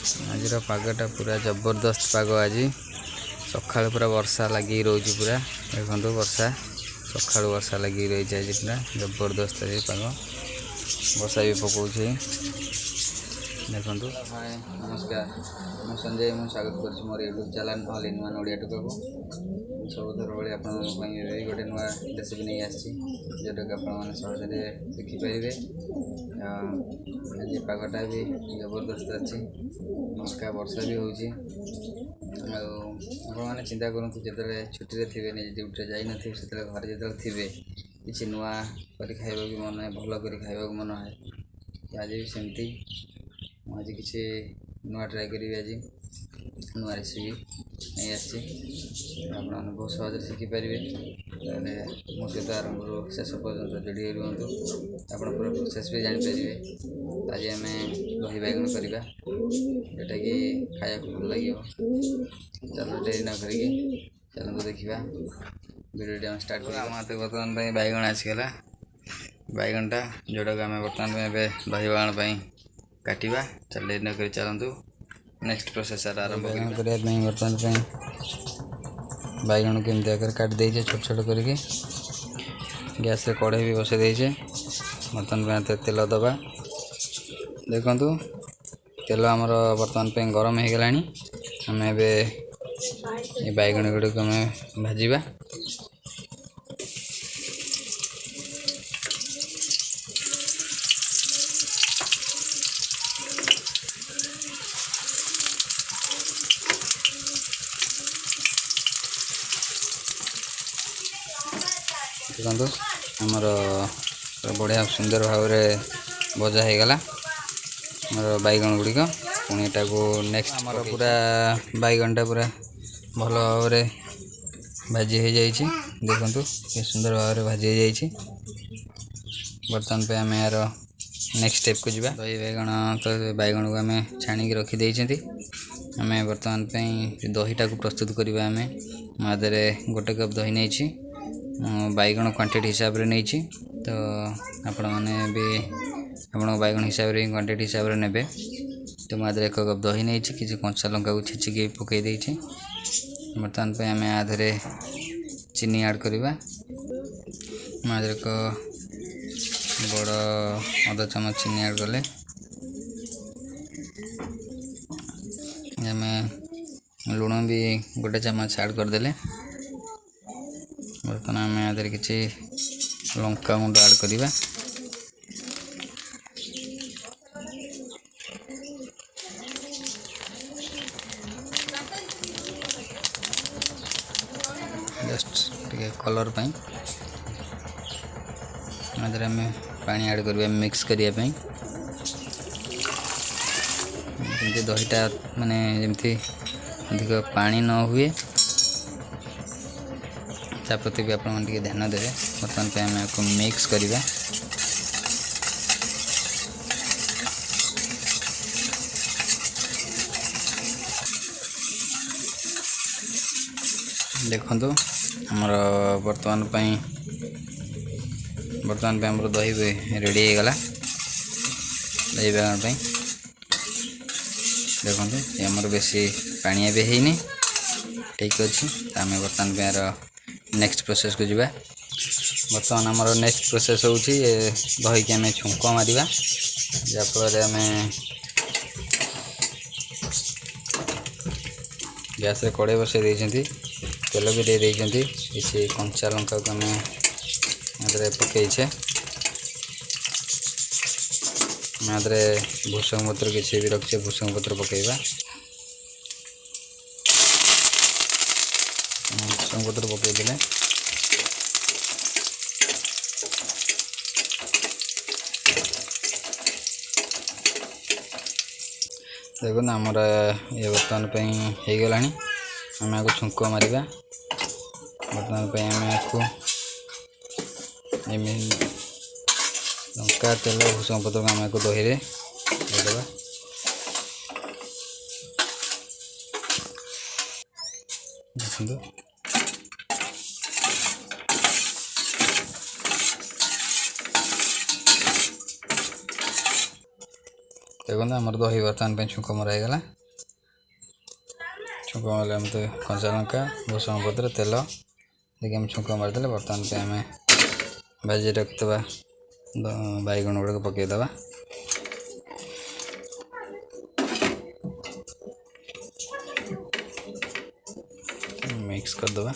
आज पागटा पूरा जबरदस्त पाग। आज सका पूरा वर्षा लगी रोज पूरा देखो वर्षा सका वर्षा लगी रही आज पूरा जबरदस्त पाग वर्षा भी पकाऊे देखो। हाय नमस्कार मु संजय मु स्वागत कर मोर YouTube channel all in one Odia टुका को सबुथर भाई आप गोटे नुआ रेसिपी नहीं आसी जोटा कि आप सहजरे शिखिपारे। आज पागटा भी जबरदस्त अच्छी मस्का वर्षा भी होची आपने चिंता करूँ जो छुट्टी थे निज ड्यूटी जाइन थे से घर जो थे किसी नुआ कर खावा मन है भल कर खावा मन है आज भी सेमती आज किसी नुआ ट्राए करी आज नुआ रेसिपी नहीं आसी आपने बहुत सहज शिखिपारे मो सहित आरंभ शेष पर्यटन जोड़ी रुहतु आप पूरा प्रोसेस भी जानीपारे। आज आम दही बैगन करवा जोटा कि खाया भल लगे चलो डेरी न करी चलते देखा वीडियो स्टार्ट कर। मत बर्तमान बैगन आसीगला बैगनटा जोटा कि आम बर्तमान दही बागण काटा चल डेरी न कर चलतु नेक्स्ट प्रोसेस आरंभ करने। बर्तमान बैगन केमती आकर काट देचे छोट छोट करके गैस रे कढ़ाई भी बसई देचे। बर्तमान तेल दबा देखु तेल आमर बर्तमान गरम हो गला आम ए बैगन गुड़िक आम भाजवा देखो आमर बढ़िया सुंदर भाव भजा हो गला आमर बैगन गुड़िक पुणी को नेक्स्ट आमर पूरा बैगनटा पूरा भल भाव भाजी हो जाइए देखु ये सुंदर भाव भाजी हो जाइए। बर्तमान पे आम यार नेक्स्ट स्टेप को जीवा दही बैगन तो बैगन को आम छाणी रखीदे आम बर्तमान दहीटा को प्रस्तुत करवा आम मादे गोटे कप दही नहीं बैगन क्वांटिटी हिसाब रे नहीं तो आपण मैंने भी आप बैगन हिसाब रे क्वांटिटी हिसाब रे नेबे। तो मुझे एक कप दही नहीं किसी कंचा लंका को छेचिकी पकई देछि। बर्तमान पे आम आधे चीनी ऐड करवा मुझे एक बड़ अधा चामच चीनी ऐड कले आम लुण भी गोटे चामच ऐड करदे। बर्तमान आम आधे किसी लंका गुंड ऐड करवा जस्ट टे कलर आम पानी ऐड करवा मिक्स करने दहीटा माने जमती अधिक पानी न हुए प्रति भी आप ध्यान देवे। बर्तमान पे आम आपको मिक्स करवा देखो आमर बर्तमान पे आमर दही रेडी हो गला दही बैगन देखो आमर बेसी पानिया भी है ठीक अच्छे। आम बर्तमान पे यार नेक्स्ट प्रोसेस को जीवा। बर्तमान आमर नेक्स्ट प्रोसेस हो दही की आम छुंक मारिबा जहाँफल आम गैस रे कड़े बसई देइछंती तेल भी दे देइछंती किसी कंचा लंका को आम पकईछे भूसंग पत्र किसी भी रखिए भूसंग पत्र पकईबा भूसंग पत्र पकईदेले देखो आमर ये बर्तमान हो गला आम आपको छुंक मारिबा। बर्तमान आम आपको लंका तेल भूसंग पत्र आम आपको दही रे देदेबा देखो देखो आमर दही बर्तमान पे छुंक मरा गला। छुंक मारे मत कंचा लंका भूषण पत्र तेल देखिए आम छुंक मारिदे बर्तमान पे आम भाजी रखिवा बैगण गुड़ाक पकईदे मिक्स करदे।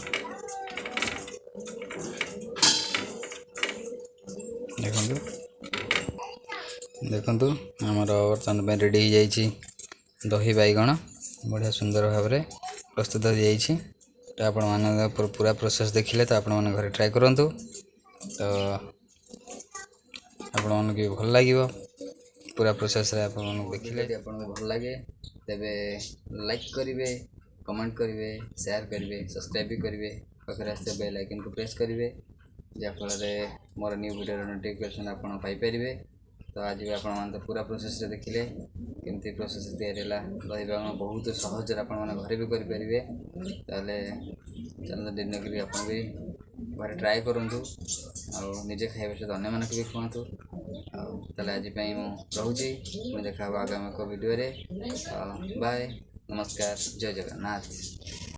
देखु आमर बर्तमान पे रेडी हो जाइए दही बैगण बढ़िया सुंदर भाव में प्रस्तुत हो जाइए। तो आपण मैंने पूरा प्रोसेस देखिले तो आपण मैंने घरे ट्राए करूँ तो आपण मन की भल लगे पूरा प्रोसेस रे आपण मन देखिले आपण भल लगे तेबे लाइक करिवे कमेंट करिवे शेयर करिवे सब्सक्राइब भी करिवे पाखरे आसे बेल आइकन को प्रेस करिवे जाफल मोर न्यू वीडियो नोटिफिकेशन आपण पाई परिवे। तो आज भी आपण तो पूरा प्रोसेस रे देखिले केमती प्रोसेस तैयारी है दही बैगण बहुत सहज आपण मैंने घरे भी करेंगे। ताले चलो दिनकरी आप भी घर ट्राए करूँ निजे खाइबा सहित अन्य मानक भी खुआतु। ताले आज रोचे पुणी देखा आगामी एक वीडियो रे। बाय नमस्कार जय जगन्नाथ।